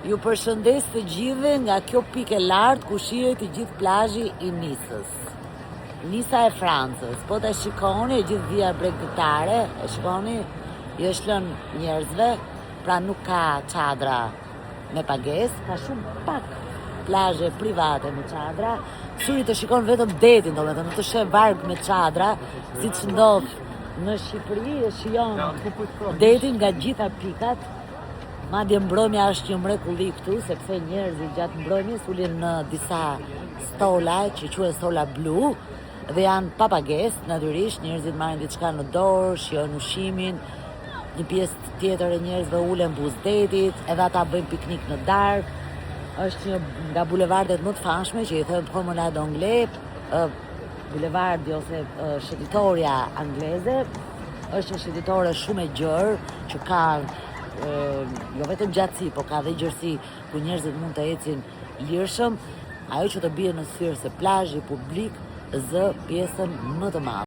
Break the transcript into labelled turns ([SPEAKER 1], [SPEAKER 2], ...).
[SPEAKER 1] Ju përshëndes të gjithëve nga kjo pikë e lartë ku shihet i gjithë plazhi i Nisës. Nisa e Francës. Po ta shikoni e gjithë via bregdetare, e shikoni, i është lënë njerëzve, pra nuk ka çadra me pagesë, ka shumë pak plazhe private me çadra. Syri të shikon vetëm detin, domethënë të sheh varg me çadra, siç ndodh në Shqipëri, e shijon detin nga gjitha pikat. Madje mbrëmja është një mrekulli këtu, sepse njerëzit gjatë mbrëmjes ulin në disa stola që quhen stola blu dhe janë pa pagesë, natyrisht njerëzit marrin diçka në dorë, shijojnë ushimin. Një pjesë tjetër e njerëzve ulen buzdetit, edhe ata bëjnë piknik në darkë. Është një nga bulevardet më të famshme që i thënë Promenade Anglais, bulevardi ose shëtitoria angleze. Është një shëtitore shumë e gjerë që ka jo vetëm gjatësi, po ka dhe gjërësi ku njerëzit mund të ecin lirshëm. Ajo që të bie në syrë se plazhi publik zë pjesën më të madhe.